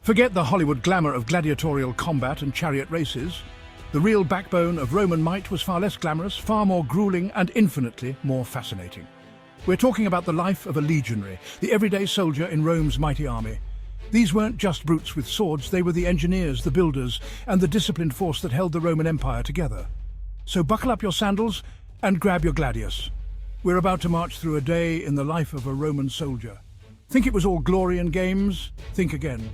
Forget the Hollywood glamour of gladiatorial combat and chariot races. The real backbone of Roman might was far less glamorous, far more grueling, and infinitely more fascinating. We're talking about the life of a legionary, the everyday soldier in Rome's mighty army. These weren't just brutes with swords, they were the engineers, the builders, and the disciplined force that held the Roman Empire together. So buckle up your sandals and grab your gladius. We're about to march through a day in the life of a Roman soldier. Think it was all glory and games? Think again.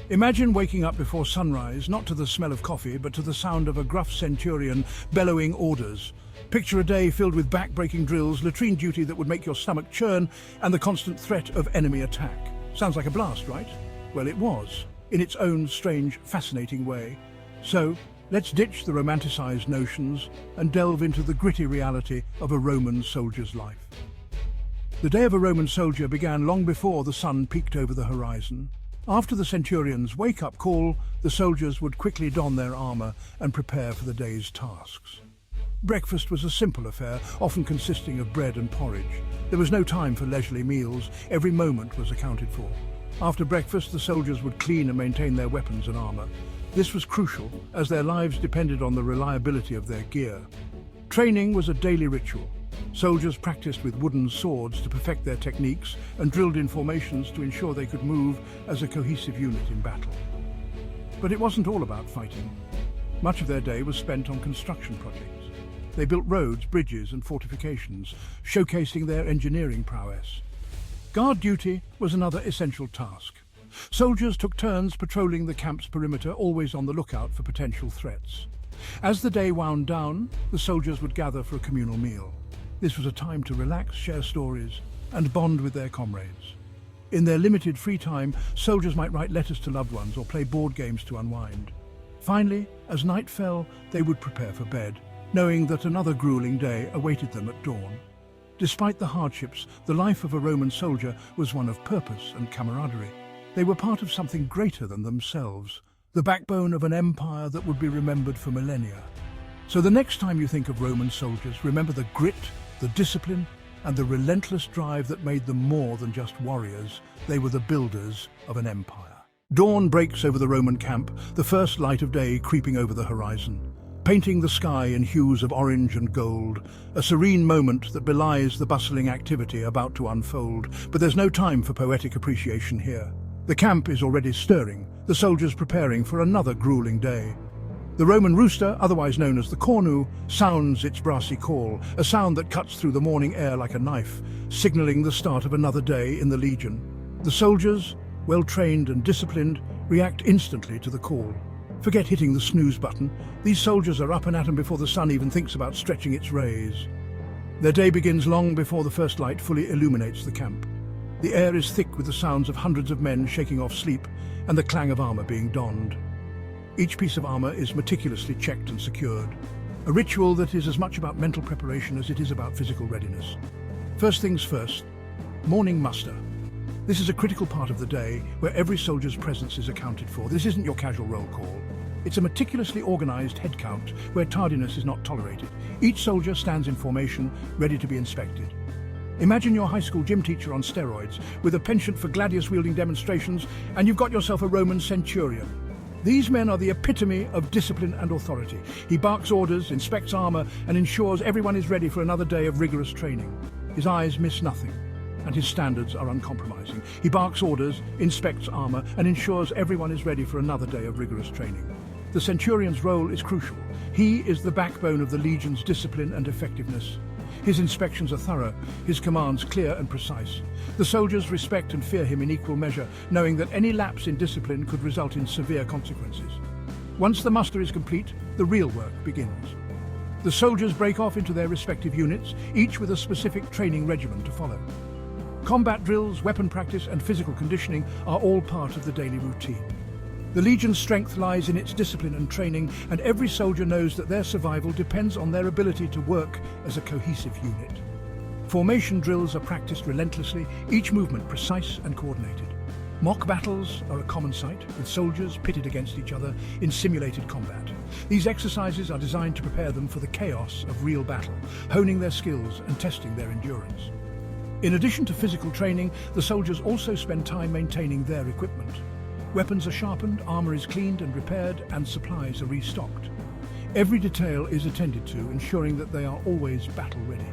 Imagine waking up before sunrise, not to the smell of coffee, but to the sound of a gruff centurion bellowing orders. Picture a day filled with back-breaking drills, latrine duty that would make your stomach churn, and the constant threat of enemy attack. Sounds like a blast, right? Well, it was, in its own strange, fascinating way. So, let's ditch the romanticized notions and delve into the gritty reality of a Roman soldier's life. The day of a Roman soldier began long before the sun peeked over the horizon. After the centurion's wake-up call, the soldiers would quickly don their armor and prepare for the day's tasks. Breakfast was a simple affair, often consisting of bread and porridge. There was no time for leisurely meals, every moment was accounted for. After breakfast, the soldiers would clean and maintain their weapons and armor. This was crucial, as their lives depended on the reliability of their gear. Training was a daily ritual. Soldiers practiced with wooden swords to perfect their techniques and drilled in formations to ensure they could move as a cohesive unit in battle. But it wasn't all about fighting. Much of their day was spent on construction projects. They built roads, bridges, and fortifications, showcasing their engineering prowess. Guard duty was another essential task. Soldiers took turns patrolling the camp's perimeter, always on the lookout for potential threats. As the day wound down, the soldiers would gather for a communal meal. This was a time to relax, share stories, and bond with their comrades. In their limited free time, soldiers might write letters to loved ones or play board games to unwind. Finally, as night fell, they would prepare for bed, knowing that another grueling day awaited them at dawn. Despite the hardships, the life of a Roman soldier was one of purpose and camaraderie. They were part of something greater than themselves, the backbone of an empire that would be remembered for millennia. So the next time you think of Roman soldiers, remember the grit, the discipline, and the relentless drive that made them more than just warriors. They were the builders of an empire. Dawn breaks over the Roman camp, the first light of day creeping over the horizon, painting the sky in hues of orange and gold, a serene moment that belies the bustling activity about to unfold. But there's no time for poetic appreciation here. The camp is already stirring, the soldiers preparing for another grueling day. The Roman rooster, otherwise known as the cornu, sounds its brassy call, a sound that cuts through the morning air like a knife, signaling the start of another day in the legion. The soldiers, well-trained and disciplined, react instantly to the call. Forget hitting the snooze button. These soldiers are up and at 'em before the sun even thinks about stretching its rays. Their day begins long before the first light fully illuminates the camp. The air is thick with the sounds of hundreds of men shaking off sleep and the clang of armor being donned. Each piece of armor is meticulously checked and secured, a ritual that is as much about mental preparation as it is about physical readiness. First things first, morning muster. This is a critical part of the day where every soldier's presence is accounted for. This isn't your casual roll call. It's a meticulously organized head count where tardiness is not tolerated. Each soldier stands in formation, ready to be inspected. Imagine your high school gym teacher on steroids with a penchant for gladius-wielding demonstrations, and you've got yourself a Roman centurion. These men are the epitome of discipline and authority. He barks orders, inspects armor, and ensures everyone is ready for another day of rigorous training. His eyes miss nothing, and his standards are uncompromising. He barks orders, inspects armor, and ensures everyone is ready for another day of rigorous training. The centurion's role is crucial. He is the backbone of the legion's discipline and effectiveness. His inspections are thorough, his commands clear and precise. The soldiers respect and fear him in equal measure, knowing that any lapse in discipline could result in severe consequences. Once the muster is complete, the real work begins. The soldiers break off into their respective units, each with a specific training regimen to follow. Combat drills, weapon practice, and physical conditioning are all part of the daily routine. The Legion's strength lies in its discipline and training, and every soldier knows that their survival depends on their ability to work as a cohesive unit. Formation drills are practiced relentlessly, each movement precise and coordinated. Mock battles are a common sight, with soldiers pitted against each other in simulated combat. These exercises are designed to prepare them for the chaos of real battle, honing their skills and testing their endurance. In addition to physical training, the soldiers also spend time maintaining their equipment. Weapons are sharpened, armor is cleaned and repaired, and supplies are restocked. Every detail is attended to, ensuring that they are always battle-ready.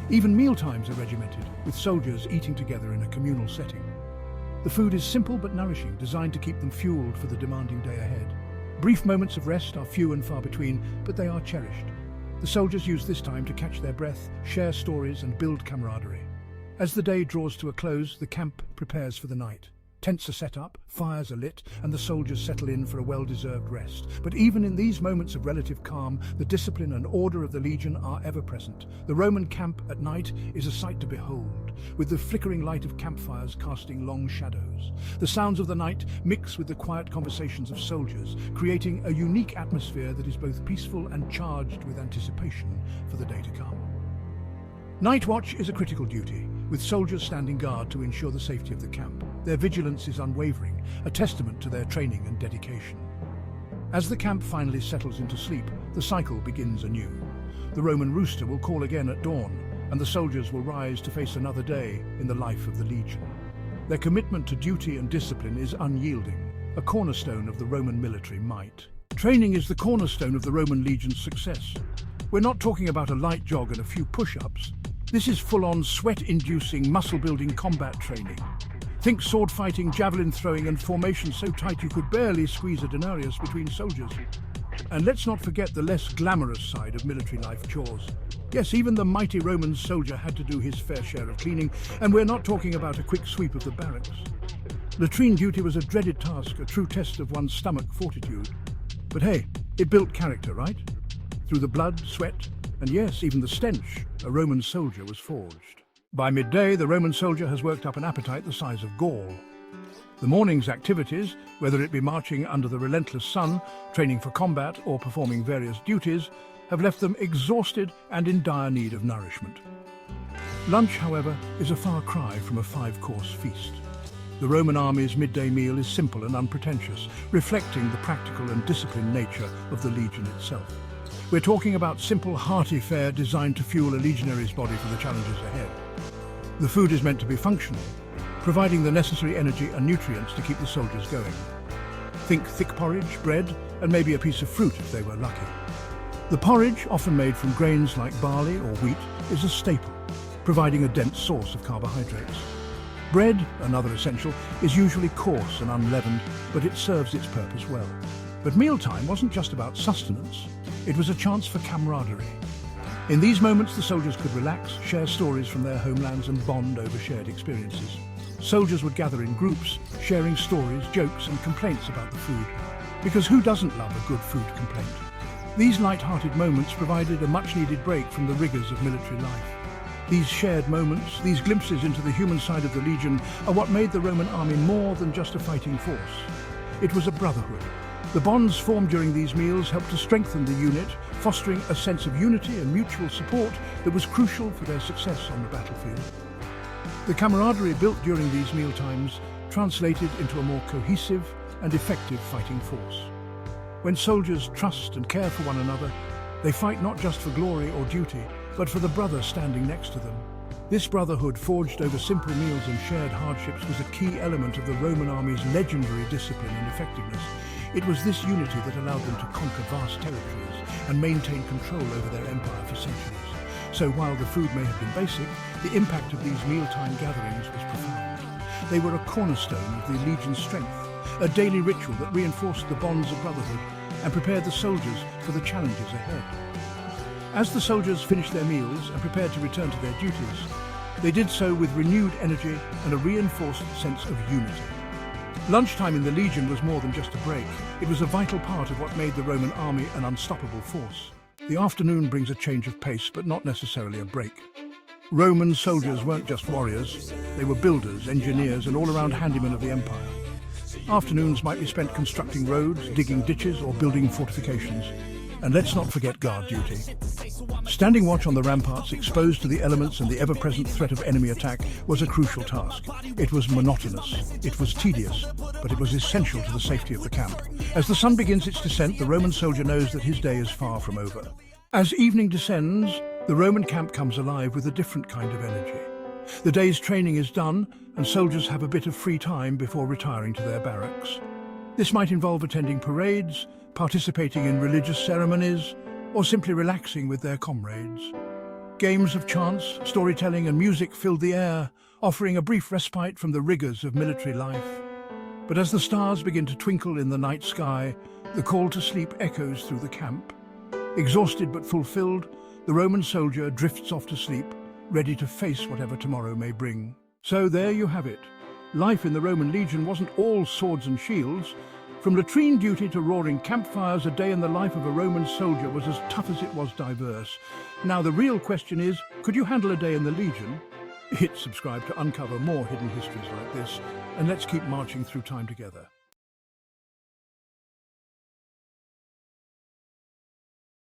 Even mealtimes are regimented, with soldiers eating together in a communal setting. The food is simple but nourishing, designed to keep them fueled for the demanding day ahead. Brief moments of rest are few and far between, but they are cherished. The soldiers use this time to catch their breath, share stories, and build camaraderie. As the day draws to a close, the camp prepares for the night. Tents are set up, fires are lit, and the soldiers settle in for a well-deserved rest. But even in these moments of relative calm, the discipline and order of the Legion are ever present. The Roman camp at night is a sight to behold, with the flickering light of campfires casting long shadows. The sounds of the night mix with the quiet conversations of soldiers, creating a unique atmosphere that is both peaceful and charged with anticipation for the day to come. Night watch is a critical duty, with soldiers standing guard to ensure the safety of the camp. Their vigilance is unwavering, a testament to their training and dedication. As the camp finally settles into sleep, the cycle begins anew. The Roman Rooster will call again at dawn, and the soldiers will rise to face another day in the life of the Legion. Their commitment to duty and discipline is unyielding, a cornerstone of the Roman military might. Training is the cornerstone of the Roman Legion's success. We're not talking about a light jog and a few push-ups. This is full-on sweat-inducing, muscle-building combat training. Think sword fighting, javelin throwing, and formation so tight you could barely squeeze a denarius between soldiers. And let's not forget the less glamorous side of military life chores. Yes, even the mighty Roman soldier had to do his fair share of cleaning, and we're not talking about a quick sweep of the barracks. Latrine duty was a dreaded task, a true test of one's stomach fortitude. But hey, it built character, right? Through the blood, sweat, and yes, even the stench, a Roman soldier was forged. By midday, the Roman soldier has worked up an appetite the size of Gaul. The morning's activities, whether it be marching under the relentless sun, training for combat, or performing various duties, have left them exhausted and in dire need of nourishment. Lunch, however, is a far cry from a 5-course feast. The Roman army's midday meal is simple and unpretentious, reflecting the practical and disciplined nature of the legion itself. We're talking about simple, hearty fare designed to fuel a legionary's body for the challenges ahead. The food is meant to be functional, providing the necessary energy and nutrients to keep the soldiers going. Think thick porridge, bread, and maybe a piece of fruit if they were lucky. The porridge, often made from grains like barley or wheat, is a staple, providing a dense source of carbohydrates. Bread, another essential, is usually coarse and unleavened, but it serves its purpose well. But mealtime wasn't just about sustenance. It was a chance for camaraderie. In these moments, the soldiers could relax, share stories from their homelands, and bond over shared experiences. Soldiers would gather in groups, sharing stories, jokes, and complaints about the food. Because who doesn't love a good food complaint? These light-hearted moments provided a much-needed break from the rigors of military life. These shared moments, these glimpses into the human side of the Legion, are what made the Roman army more than just a fighting force. It was a brotherhood. The bonds formed during these meals helped to strengthen the unit, fostering a sense of unity and mutual support that was crucial for their success on the battlefield. The camaraderie built during these mealtimes translated into a more cohesive and effective fighting force. When soldiers trust and care for one another, they fight not just for glory or duty, but for the brother standing next to them. This brotherhood, forged over simple meals and shared hardships, was a key element of the Roman army's legendary discipline and effectiveness. It was this unity that allowed them to conquer vast territories and maintain control over their empire for centuries. So while the food may have been basic, the impact of these mealtime gatherings was profound. They were a cornerstone of the Legion's strength, a daily ritual that reinforced the bonds of brotherhood and prepared the soldiers for the challenges ahead. As the soldiers finished their meals and prepared to return to their duties, they did so with renewed energy and a reinforced sense of unity. Lunchtime in the Legion was more than just a break. It was a vital part of what made the Roman army an unstoppable force. The afternoon brings a change of pace, but not necessarily a break. Roman soldiers weren't just warriors. They were builders, engineers, and all-around handymen of the empire. Afternoons might be spent constructing roads, digging ditches, or building fortifications. And let's not forget guard duty. Standing watch on the ramparts, exposed to the elements and the ever-present threat of enemy attack, was a crucial task. It was monotonous, it was tedious, but it was essential to the safety of the camp. As the sun begins its descent, the Roman soldier knows that his day is far from over. As evening descends, the Roman camp comes alive with a different kind of energy. The day's training is done, and soldiers have a bit of free time before retiring to their barracks. This might involve attending parades, participating in religious ceremonies, or simply relaxing with their comrades. Games of chance, storytelling and music filled the air, offering a brief respite from the rigors of military life. But as the stars begin to twinkle in the night sky, the call to sleep echoes through the camp. Exhausted but fulfilled, the Roman soldier drifts off to sleep, ready to face whatever tomorrow may bring. So there you have it. Life in the Roman legion wasn't all swords and shields. From latrine duty to roaring campfires, a day in the life of a Roman soldier was as tough as it was diverse. Now the real question is, could you handle a day in the legion? Hit subscribe to uncover more hidden histories like this, and let's keep marching through time together.